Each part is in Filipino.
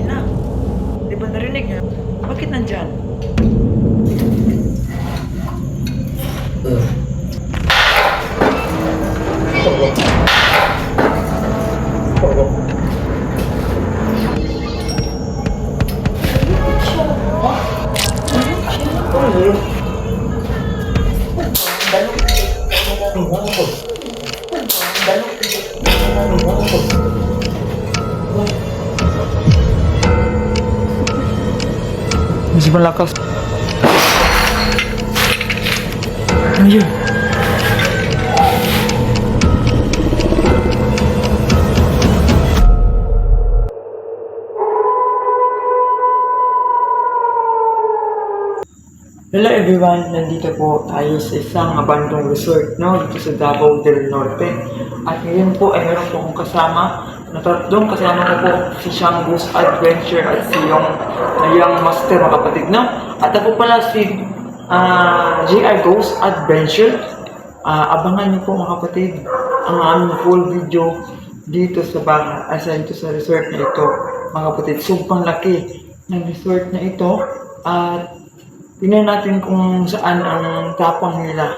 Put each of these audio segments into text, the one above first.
kanina. Di ba narinig niya? Bakit nandyan? Mas malakas. Ano yun? Hello everyone, nandito po tayo sa isang abandoned resort, no? Dito sa Davao del Norte. At ngayon po ay meron po akong kasama na tatlong kasama ko po si Shangus Adventure at si yung master, mga kapatid, no? At ako pala si GI Ghost Adventure. Abangan niyo po, mga kapatid, ang aming full video dito sa bahay, dito sa resort na ito, mga kapatid. Sobrang laki ng resort na ito at tingnan natin kung saan ang tapang nila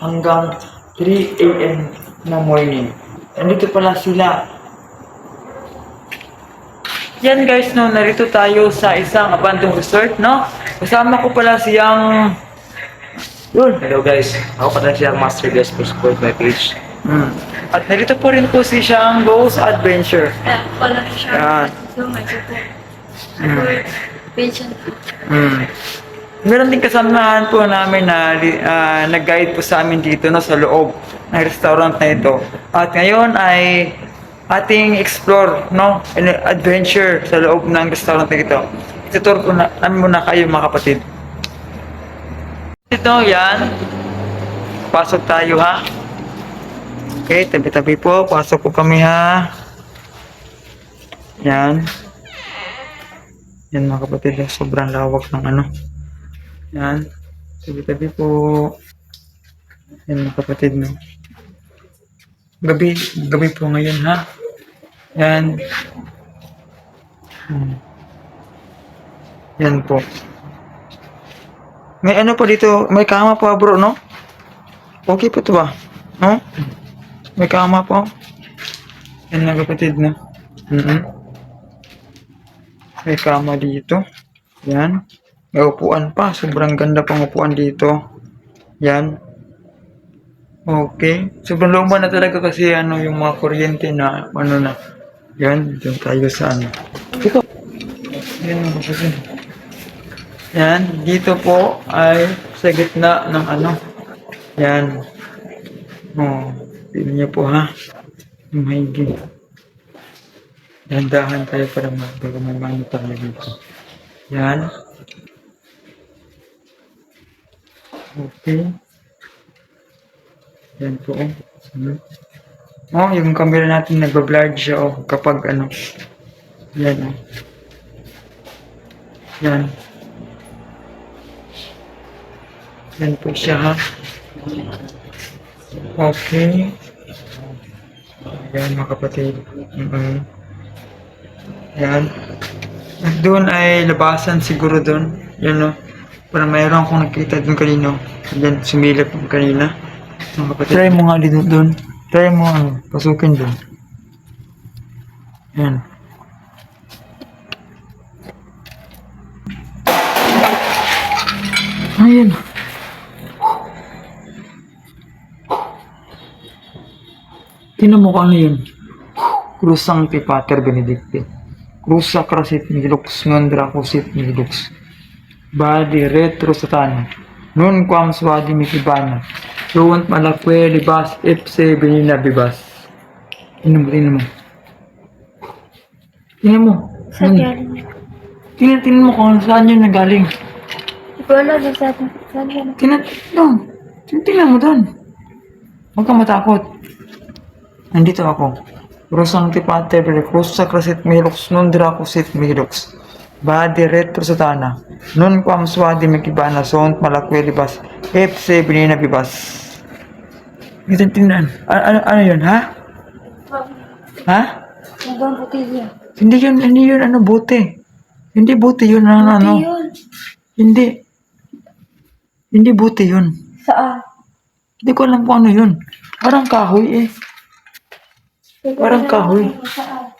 hanggang 3 AM na morning. Nandito pala sila. Yan guys, no, narito tayo sa isang abandoned resort, no? Kasama ko pala siyang yun. Hello guys, ako pala siyang Master Guest for support my page. At narito po rin po si siyang Ghost Adventure. Wala siya. Yan. So, may support. Support. Patient. Meron din kasamahan po namin na nag-guide po sa amin dito, no, sa loob ng restaurant na ito. At ngayon ay ating explore, no, adventure sa loob ng restaurant na ito. Itutur ko na namin muna kayo, mga kapatid. Ito, yan. Pasok tayo, ha. Okay, tabi-tabi po. Pasok po kami, ha. Yan. Yan, mga kapatid. Sobrang lawak ng ano. Yan. Tabi-tabi po. Yan, mga kapatid, no. Gabi po ngayon, ha. Yan. Yan po. May ano po dito, may kama po, bro, no? Okay po ito ba? No? May kama po. Yan, mga kapatid, no. May kama dito. Yan. May upuan pa. Sobrang ganda pang upuan dito. Yan. Okay. Sobrang luma na talaga kasi ano yung mga kuryente na ano na. Yan. Diyan tayo sa ano. Dito. Yan. Yan. Dito po ay sa gitna ng ano. Yan. Oh. Tignan niyo po, ha. Mahigit. Dahan-dahan tayo para may monitor na dito. Yan. Okay. Yan po. Oh, yung camera natin nagbablur siya, oh, kapag ano. Yan, oh. Yan. Yan po siya, ha. Okay. Yan, mga kapatid. Yan. At doon ay labasan siguro doon. Yan, oh. Para mayroon akong nakita doon kanino. Yan, sumilip yung kanina. Try mo nga dito doon. Try mo ano, pasukin doon. Yan. Ayan. Tingnan mo kung ano yun. Cruz Sancti Pater Benedicti. Cruz Sacrasit Milux Non Dracosit Milux. Badi retro satana. Nun quam swadi mikibana. Suwant malakwe libas ipse benina bibas. Tingnan mo. Tingnan mo. Sa galing. Tingnan mo kung saan yun nagaling. Wala din sa atin. Saan yan? Tingnan mo doon. Huwag kang matakot. Nandito ako. Cruz Sancti Pater Cruz Sacrasit Milux Non Dracosit Milux. Badi retro satana. Nun quam swadi mikibana sont malakwe libas. Ipse benina bibas. Tingnan. Ano yun, ha? Ha? ibang botelya. Hindi yun, ano, bote. Hindi bote yun, ano. Yun. Hindi. Hindi bote yun. Saan? Hindi ko alam kung ano yun. Parang kahoy eh. Parang kahoy. Saan?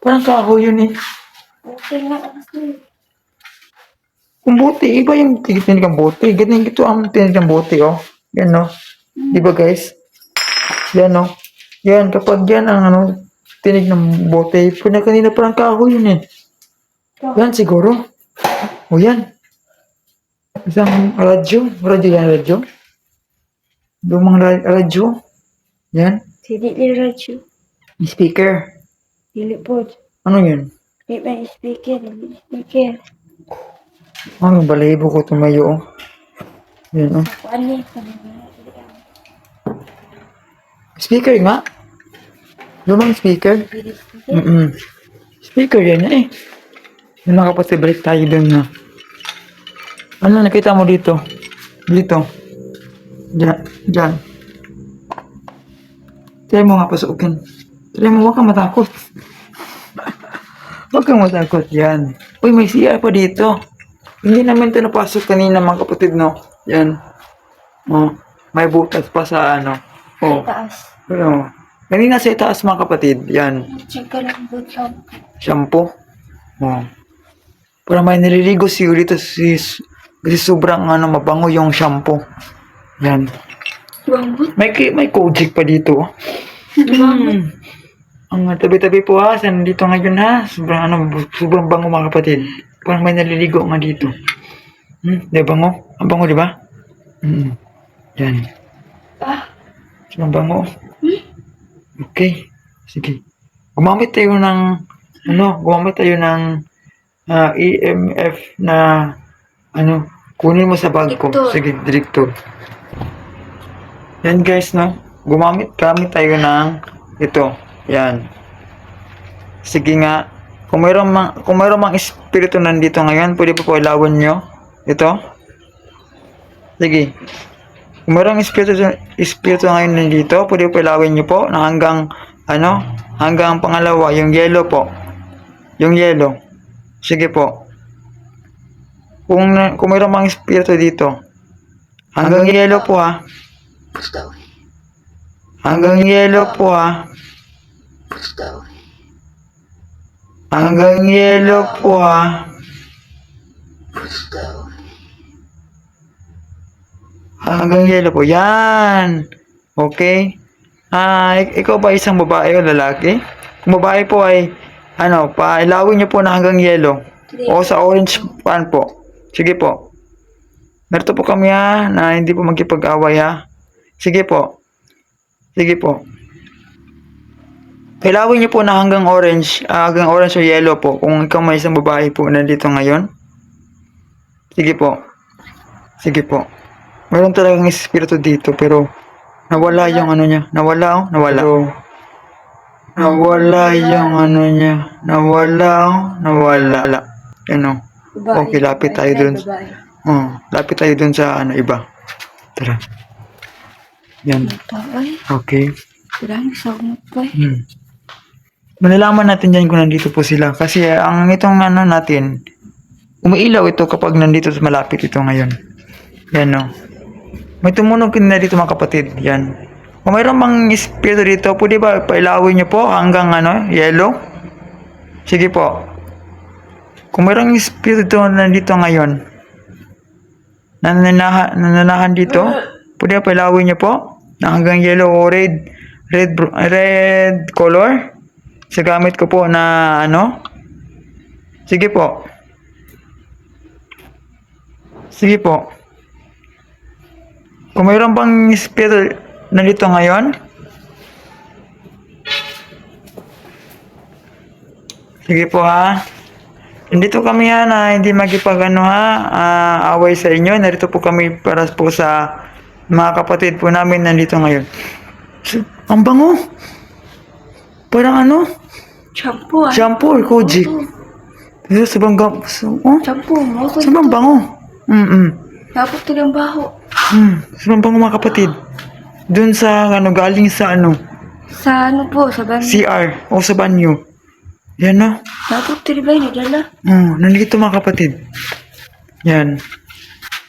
Parang kahoy yun eh. Okay nga kasi. Kung bote, iba yung tinig ng bote. Ganyan ito ang tinig ng bote, oh. Yan, no. Di ba, guys? Yan, no. Yan, kapag yan ang ano, tinig ng bote, kanina parang kahoy yun eh. Yan, siguro. O yan. Isang radyo. Radyo yan, radyo. Lumang radyo. Yan. Dili radyo. Speaker. Dili po. Ano yun? Di ba speaker? Dili speaker. Ano, balahibo ko tumayo, oh. Yan, oh. Kuan ni. Speaker nga. Lumang speaker. Speaker yan eh. Yung nakapatid, balik tayo dun na. Ano nakita mo dito? Dito. Diyan. Try mo nga pasukin. Try mo, huwag kang matakot. Huwag kang matakot. Yan. Uy, may CR pa dito. Hindi namin ito napasok kanina mga kapatid, no? Yan. Oh, may butas pa sa ano. Oh. Taas. Pero, kanina sa itaas mga kapatid. Yan. Check ka lang po siya. Shampoo. Oh. Para may nililigo siguro dito kasi sobrang ano, mabango yung shampoo. Yan. Bambot. May Kojic pa dito. Ang tabi-tabi po ha. Saan dito ngayon ha? Sobrang bango mga kapatid. Parang may naliligo nga dito. Di bango? Ang bango, di ba? Yan. Sobrang bango. Okay. Sige. Gumamit tayo ng EMF na kunin mo sa bag ko. Direktor. Sige, direktor. Yan guys, no? Gamit tayo ng ito. Yan. Sige nga. Kung mayroong mang espiritu nandito ngayon, pwede po ilawan nyo. Ito. Sige. Kung mayroong espiritu ngayon nandito, pwede po ilawin nyo po na hanggang pangalawa, yung yellow po. Yung yellow. Sige po. Kung mayroong mga espiritu dito, hanggang yellow po ha. Hanggang yellow po ha. Hanggang yellow po ha. Hanggang yellow po. Yan. Okay. Ikaw ba isang babae o lalaki? Kung babae po ay pailawin niyo po na hanggang yellow. O sa orange pan po. Sige po. Narito po kami ha, na hindi po magkipag-away ha. Sige po. Sige po. Ilawin niyo po na hanggang orange o yellow po. Kung ikaw may isang babae po nandito ngayon. Sige po. Sige po. Mayroon talagang espiritu dito pero nawala yung ano niya. Nawala. Nawala yung ano niya. Nawala. Ano? Okay, lapit tayo dun. Lapit tayo dun sa iba. Tara. Yan. Okay. Malalaman natin dyan kung nandito po sila. Kasi ang itong natin, umiilaw ito kapag nandito malapit ito ngayon. Yan no. May tumunog na dito mga kapatid. Yan. Kung mayroon mang espiritu dito, pwede ba pailawin nyo po hanggang yellow? Sige po. Kung mayroong espiritu nandito ngayon, nananahan dito, pwede ba pailawin nyo po na hanggang yellow o red color? Sa gamit ko po na Sige po. Sige po. Kung mayroon bang espiritu nandito ngayon, sige po ha. Nandito kami na hindi away sa inyo. Narito po kami para po sa mga kapatid po namin nandito ngayon. Ang bango. Parang Shampoo. shampoo or Kojic. Sobrang bango. Dapat tilang baho. Sobrang bango mga kapatid. Doon sa galing sa Sa ano po, sa ban... CR o sa banyo. Yan no. Dapat tiribay, nagdala. Nandito mga kapatid. Yan.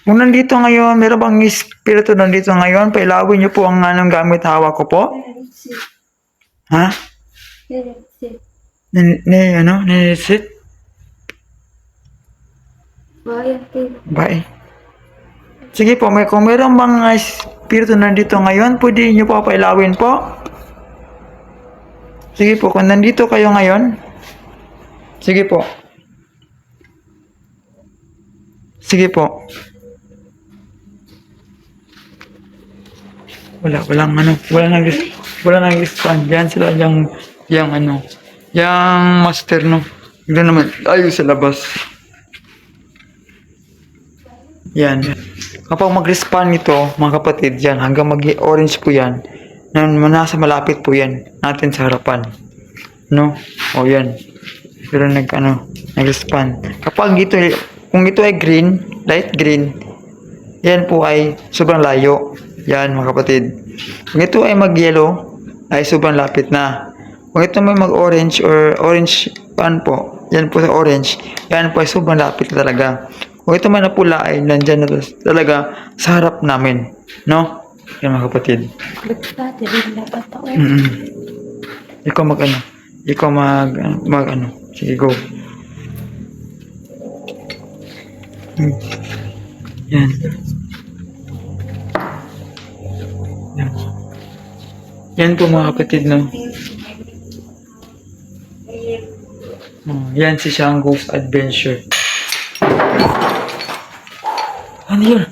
Kung nandito ngayon, meron bang espiritu nandito ngayon, pailawin niyo po ang anong gamit hawak ko po. Ha? Ninisit? Bayan, Bye. Sige po, kung meron bang espiritu nandito ngayon, pwede niyo po pailawin po. Sige po, kung nandito kayo ngayon, sige po. Sige po. Walang nag-respond. Yan sila yung master no. Tignan naman, ayun sa labas. Yan. Kapag mag-respond ito, mga kapatid, yan, hanggang mag-orange po yan, nasa malapit po yan, natin sa harapan. No? O yan. Pero nag-respond. Kapag ito, kung ito ay green, light green, yan po ay sobrang layo. Yan, mga kapatid. Kung ito ay mag-yellow, ay sobrang lapit na. Kung ito may mag-orange or orange pan po, yan po sa orange, yan po ay sobrang lapit na talaga. Kung ito may napula ay nandyan na talaga sa harap namin. No? Yan, mga kapatid. Ikaw Ikaw Sige, go. Yan. Yan po mga kapatid, no? Yan si Shango's Adventure. Ano yun?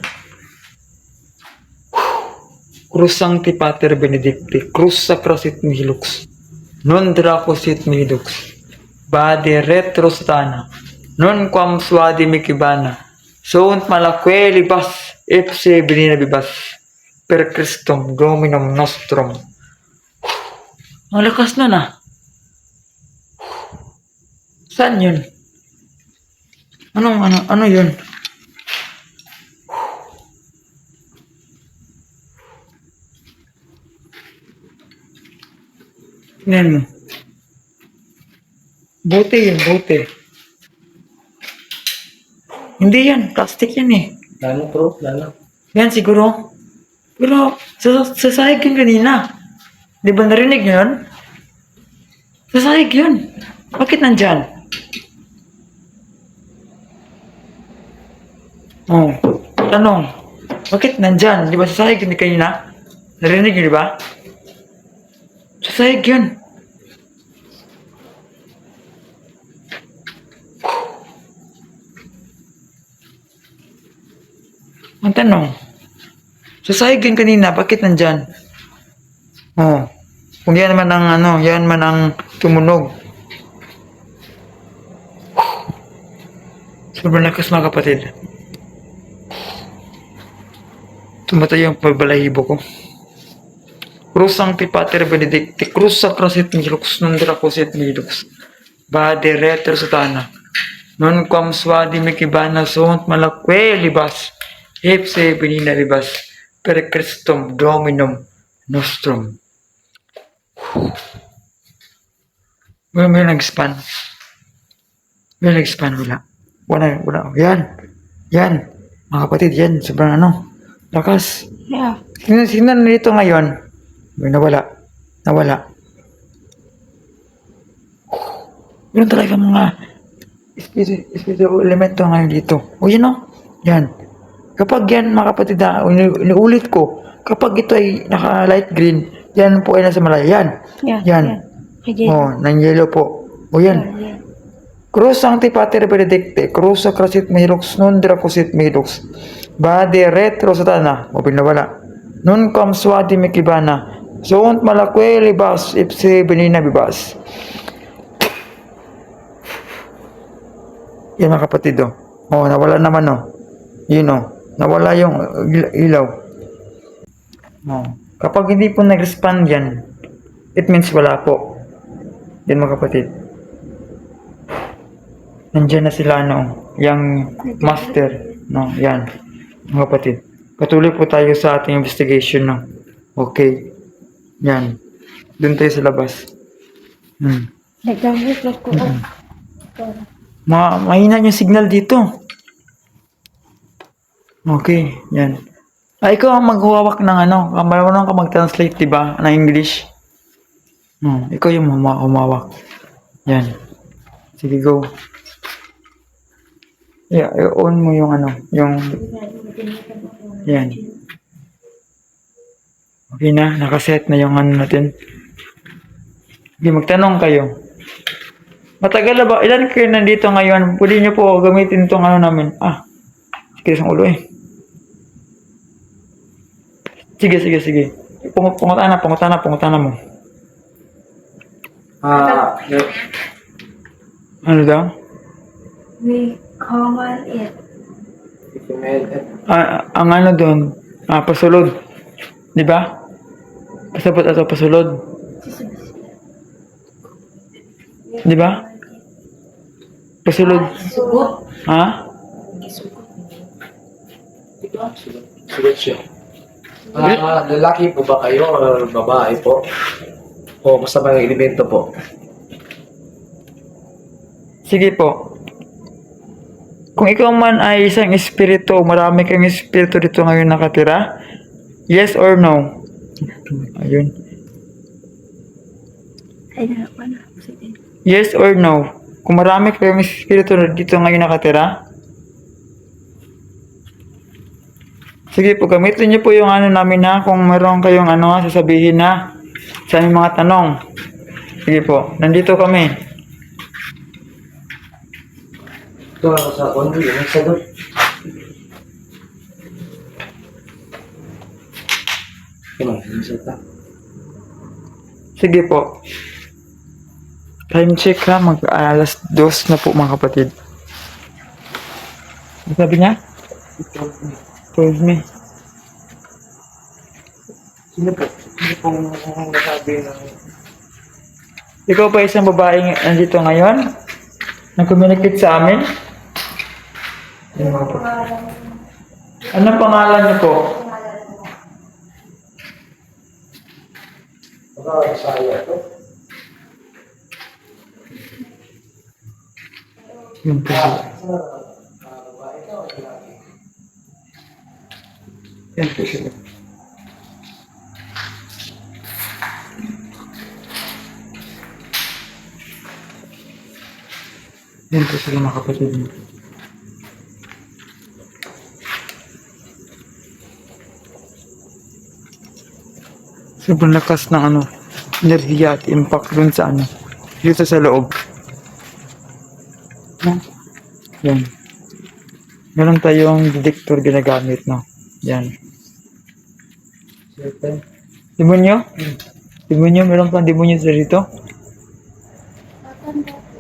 Cruz Sancti Pater Benedicti, Cruz Sacrosit Mihlux, Non Dracosit Mihlux, Bade Retro Satana, Non Quam Suadi Mikibana, Sunt Malaque Libas, Ipse Benina Bibas, Per Christum Dominum Nostrum. Ang lakas na. Saan yun? Ano yun? Tingnan mo. Bote yun, bote. Hindi yan, plastic yan eh. Lalo bro, lalo. Yan siguro. Pero, sasahig yun kanina. Di ba narinig nyo yun? Sasahig yun. Bakit nandyan? Oh, tanong. Bakit nandyan? Di ba sasahig yun kanina? Narinig nyo, di ba? Sasahig yun. Ang tanong. Sasahig yun kanina, bakit nandyan? Oh. Kung yan man ang yan man ang tumunog. Sobrang lakas mga kapatid. Tumatay yung pagbalahibo ko. Cruz Sancti Pater Benedicti, Cruz Sacrosit Mihlux, Non Dracosit Mihlux, Bade Retro Satana, Non Quam Suadi Mikibana, Sunt Malaque Libas, Ipse Benina Libas, Per Christum Dominum Nostrum. May nag-span. Wala. Yan. Mga kapatid, yan. Sobrang lakas. Yeah. Tingnan nito ngayon. May nawala. Meron talaga mga spiritual elemento ngayon dito. O yun o. Yan. Kapag yan, mga kapatid, inuulit ko, kapag ito ay naka-light green, yan po ay nasa malayo. Yan. O, nang-yellow po. O yan. Cruz Sancti Pater Benedicti, Cruz Sacrosit Mihlux, Non Dracosit Mihlux, Bade Retro Satana, o pinawala. Non Quam Suadi Mikibana, Sunt Malaque Libas, Ipse Benina Bibas. Yan mga kapatid o. O, nawala naman o. Yun o. Nawala yung ilaw. O. Kapag hindi po nag-respond yan, it means wala po. Yan mga kapatid. Nandiyan na sila yung master, yan, mga kapatid. Patuloy po tayo sa ating investigation, Okay, yan. Doon tayo sa labas. Nagdamit lang ko. Mahina yung signal dito. Okay, yan. Ikaw ang maghuhawak ng ano, marunong ka mag-translate, di ba, ng English. Ikaw yung humawak. Yan. Sige, go. Yeah, i-on mo yung ano, yung... Yan. Okay na, nakaset na yung ano natin. Sige, magtanong kayo. Matagal na ba? Ilan kayo nandito ngayon? Pwede nyo po gamitin itong ano namin. Sige, ulo eh. Sige. Pungutana mo. Ano daw? We common it. Ang ano doon, pasulod. Di ba? Pasabot ato pasulod. Di ba? Pasulod. Sugot. Ha? Sulit siya. Lalaki po ba kayo o babae po? O basta mga elemento po? Sige po. Kung ikaw man ay isang espiritu, marami kang espiritu dito ngayon nakatira, yes or no? Ayun. Ay, na na. Sige. Yes or no? Kung marami kayong espiritu dito ngayon nakatira, sige po, gamitin niyo po yung ano namin na kung meron kayong ano, sasabihin na sa aming mga tanong. Sige po, nandito kami. Ito ako sa kondo, yung sagot. Sige po. Time check ha, mag-alas 2 na po mga kapatid. Ano sabi niya? Told me. Sino po? Sino pong nasabi ng... Ikaw pa isang babaeng nandito ngayon? Nag-communicate sa amin? Anong pangalan niyo po? Baka saya ito. Yun po. Yan po sila. Yan po sila mga kapatid mo. Sobrang lakas ng ano, enerhiya at impact dun sa ano, dito sa loob. No? Yan. Meron tayong detector ginagamit, no? Yan. Demonyo? Demonyo? Meron pang demonyo sa dito?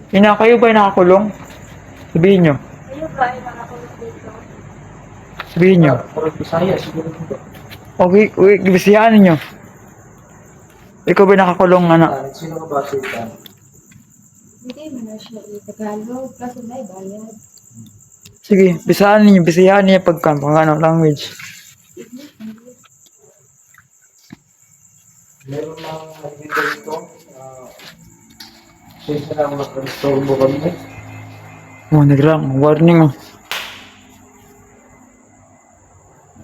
Kayo ba ay nakakulong? Sabihin nyo. Kayo ba ay nakakulong dito? Sabihin nyo. Saya, siguro ito. Okay, bisihan ninyo. Ikaw ba nakakulong, ano? Sino ka ba siya? Hindi mo na siya i-Tagalog kasi may bayad. Sige, bisihan niyo pagka, ano, language. Meron lang nagdito dito. Siyempre lang mag-restore kami. Warning, oh.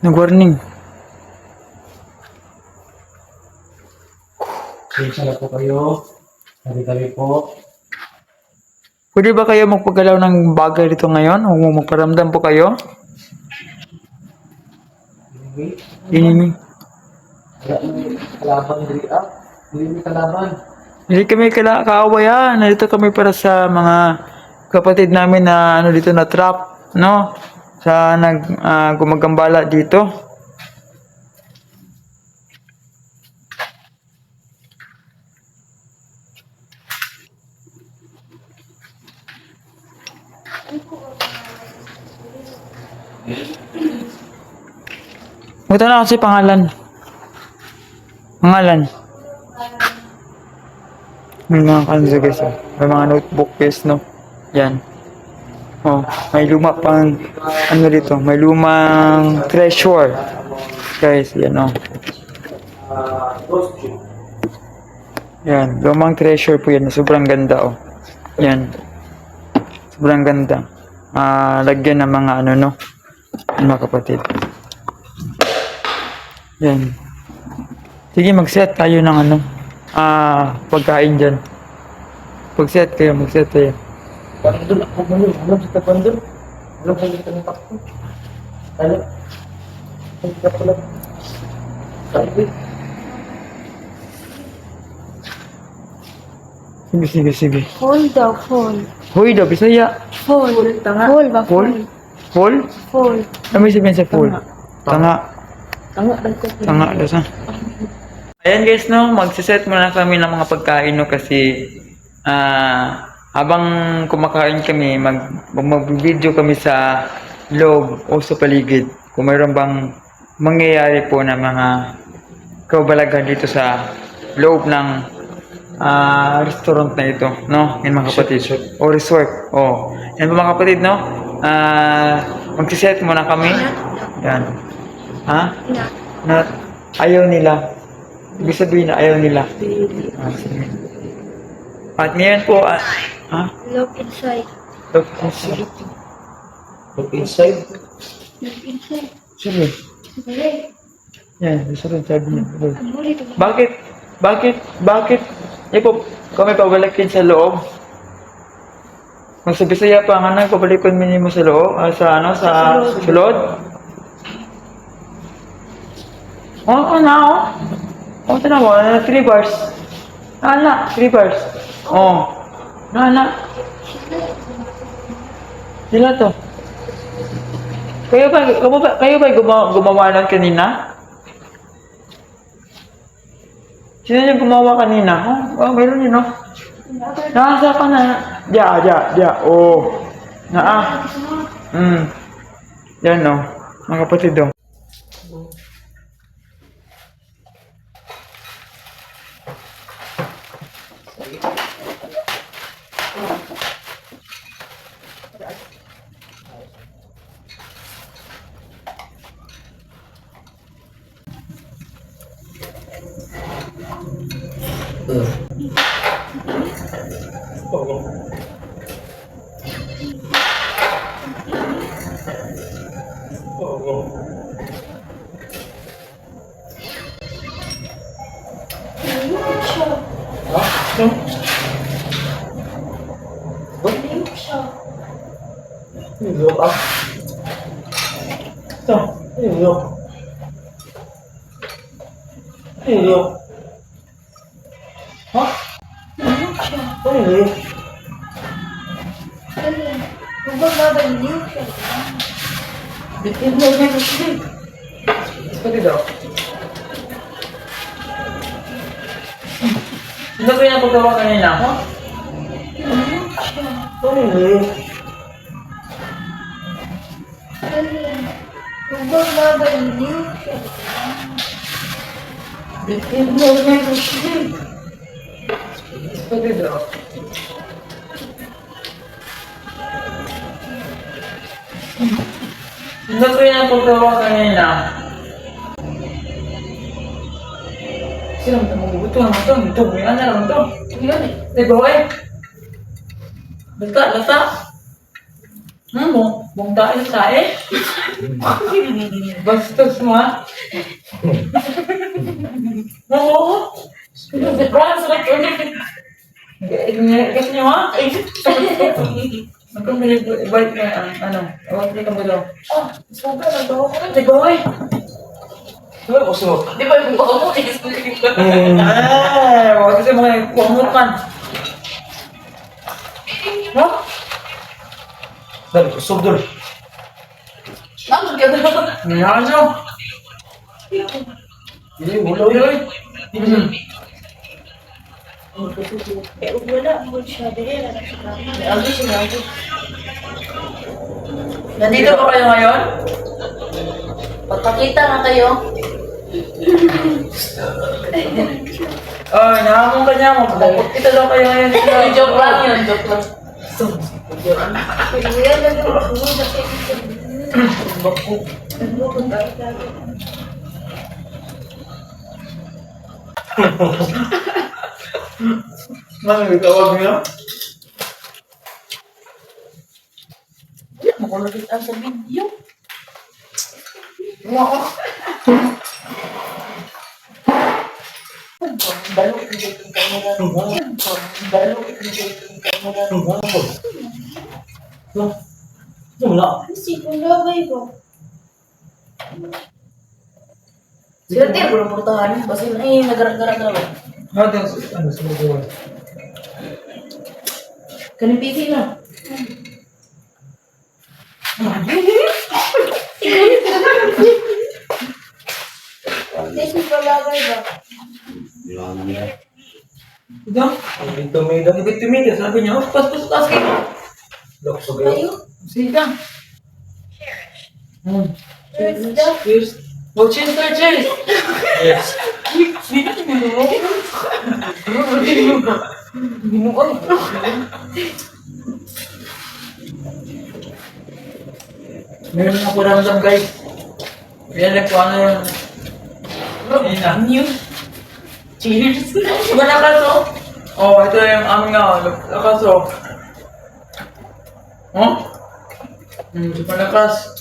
Nag-warning. Siyempre lang po kayo. Kami po. Pwede ba kayo magpagalaw ng bagay dito ngayon? O magparamdam po kayo? Enemy. Kalaban diri Hindi may kalaban. Hindi kami kaawayan. Nandito kami para sa mga kapatid namin na ano dito na trap, no? Sa gumagambala dito. Ito na kasi pangalan. May mga kanso guys, oh. May mga notebook guys, no? Yan. Oh, may luma pang, ano dito, may lumang treasure. Guys, yan, oh. Yan, lumang treasure po yan. Sobrang ganda, oh. Yan. Sobrang ganda. Lagyan ng mga ano, no? Mga kapatid. Yan. Sige, mag-set tayo ng ano. Pagkain dyan. Mag-set kayo. Pandol, ako mo yun. Alam sa pandol. Alam sa ng takto. Alam. Ang kita pala. Sabi. Sige. Full daw, full. Hoy daw, Bisaya. Full. Full ba? Full? Full? Full. Ano may sabihin sa full? Tanga. Tanga daw sa. Ayan guys, no, magsiset muna kami ng mga pagkain, no, kasi habang kumakain kami, mag-video kami sa loob o sa paligid. Kung mayroon bang mangyayari po na mga kabalaghan dito sa loob ng restaurant na ito, no? Yan mga kapatid. O resort. O. Yan po mga kapatid, no? Magsiset muna kami. Yan. Ha? Na ayaw nila. Ibig sabihin na ayaw nila. Sige. At ngayon po, Look inside. look inside. Look inside. Look inside. Sige. Sige. Yan, gusto rin sabi niya. Ang huli ito. Bakit? Eh po, kami pabalikin sa loob. Kung sa Bisaya pa nga na, pabalikin mo sa loob, sa sulod. Oh, tinaw mo, 3 bars. 3 bars. Oh. Sila to. Kayo ba gumawa nun kanina? Sino yung gumawa kanina? Oh, meron yun, no? Nasa ka na. Diya. Oh. Yan, no. Mga kapatid, no. Look up. Ito. Look. Look. Ha? Look. Bitin mo na kasi. Pati daw. Ano ba yung paggawa kanina? Look. Bitin mo na kasi. Pati daw. Ano ba yung paggawa kanina? Sino mo ito? May ano lang ito? Diba eh? Lata. Buong tayo tayo. Bastos mo ha? Oo. Sakit ulit. Kasi nyo ha? Balik na ano? Balik ka mo daw. Sobrang nagawa ko na. Diba eh? Ano gusto? Di ba yung buka mo? Wag kasi mga kuamutan. Ha? Dali, gusto doon. Naman ka na. Ngayon nyo. Hindi, ulo yun. Wala mo siya din. Nandito ba kayo ngayon? Pagpakita na kayo. Nahamon ka niya mo. Kita daw kayo ngayon. Joke lang yun, joke lang. Mami, tawag niya. Hindi mo ko nakita sa video. Wow. Dalo, hindi ko kamera. Dalo, hindi ko kamera. Wala. Kasi kung labay ko. Sila tayo belum pertahanan. Pasti ini nagara-gara na ba? Ano sumugawa? Kanin piti na. Kasi kung labay ba? Ito? Ibig tumida. Ibig tumida. Sabi niya, oh, pas kayo. Lok sa gayo. Tayo? Sige ka. Where's the... Cheers. Oh, cheers, sir, cheers. Yes. Meron ako ramdam, guys. Yan, kung ano yung... Ayun na. Cheers. Diba nakaso? Oh, ito yung aming nga. Nakaso. Oh? Diba nakas?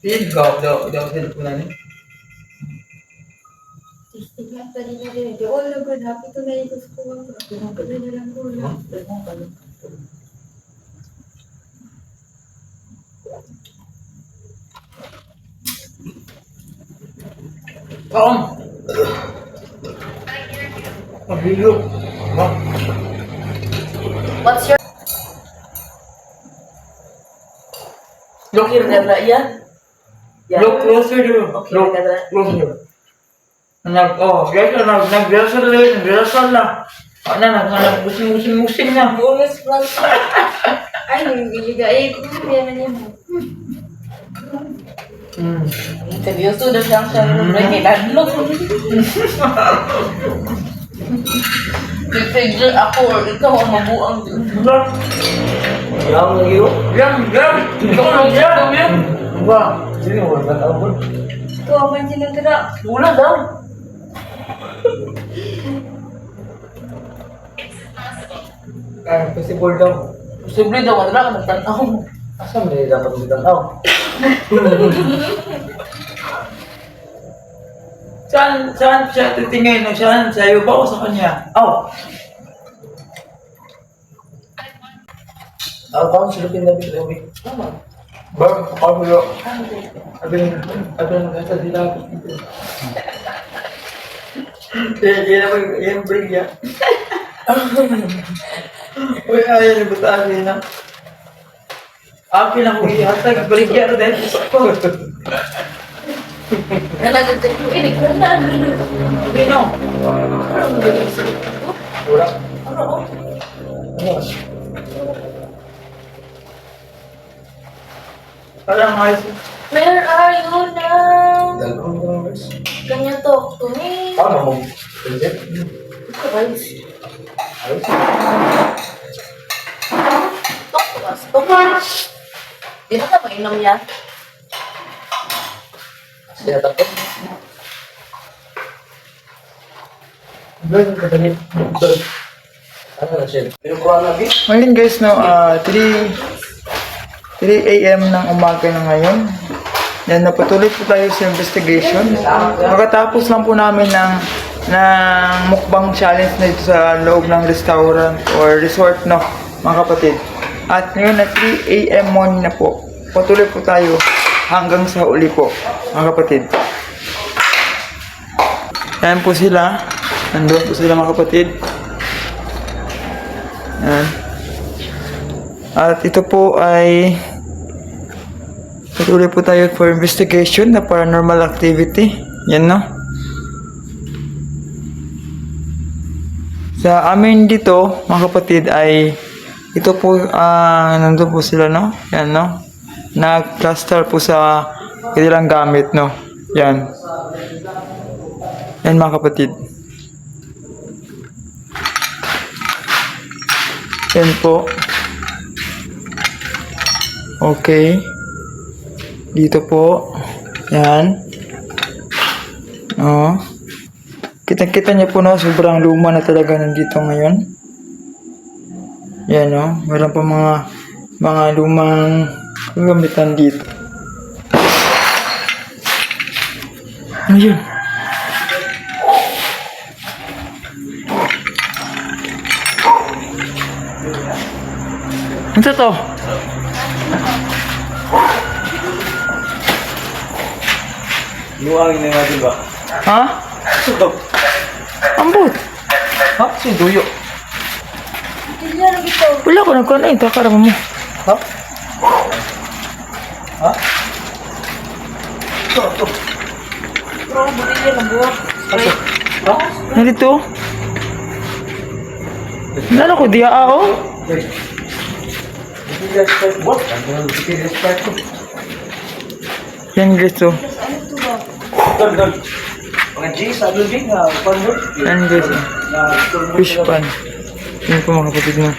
Feel ka. Daw feel ko na ni. Tignan pa rin na rin. Di all good. Happy to na ito sa kuwang ko. Pinang ko na lang ko lang. Kaon. Pabilo. What's your... Look Kira na yan? Look closer to. Okay, Look kada. closer. Nag-rehearsal na. Ano na, musing na. Bonus plus. Ay, nagigigay ko. Yan na niya mo. Seryoso na siyang siya ng break. Iladlok. Figure ako or ikaw ang mabuang. Yang lagi yuk. Yang. Ikaw lang yang. Wah, sini wala ka abot. Ito, man silang tira. Wala daw. Possible daw. Posible daw. Wala ka nagtanaw. Asa may dapat magtanaw? Saan siya titingin? Saan sa'yo ba o sa kanya? Oh. Ako ang silupin na bigla. Tama. Bago ako yo. Abin nasa sila. Yan bring ya. Uy, ayaw na bataan din na. Akin ako ihatag, balik yan din. Nalagagay ko. Ini ko na. Pino. Wala. Ano? Parang ayos. Where are you now? Dalawang guys. Can you talk to me? Paano mo? Pwede? Ayos. Ayos. Talk to us. Talk to us. Di ba ka mainom yan? Siya tapos. Doon ka tani. Ano na siya? Pinukuha lagi? Ngayon guys, no, 3 a.m. ng umaga na ngayon. Yan, napatuloy po tayo sa investigation. Pagkatapos lang po namin ng mukbang challenge na dito sa loob ng restaurant or resort, no, mga kapatid. At ngayon na 3 a.m. morning na po. Patuloy po tayo hanggang sa uli po, mga kapatid. Yan po sila. Nandun po sila, mga kapatid. Yan. At ito po ay patuloy po tayo for investigation na paranormal activity. Yan, no? Sa amin dito, mga kapatid, ay ito po, nandun po sila, no? Yan, no? Nag-cluster po sa kanilang gamit, no? Yan. Yan, mga kapatid. Yan po. Okay. Dito po. Yan. Oo. Kita-kita niyo po no, sobrang luma na talaga nandito ngayon. Yan no, meron pa mga lumang gamitan dito. Ayun. Ano to? Luwagin na natin ba? Ha? Ito. Ambot. Ha? Si Duyo. Kaya lang ito. Wala ko nagkuhan eh, takarama mo. Ha? Ha? Ito. Bro, buti niya lang buwak. Ito. Ha? Nandito. Nalo ko diya ako. Wait. Bigyan start. What? Ano? Bigyan start ko. Yan guys oh. Tapos ano ito ba? Dol. Mga G, sabi din ha. Paano? Yan guys oh. Fish pan. Yan po mga kapatid mo.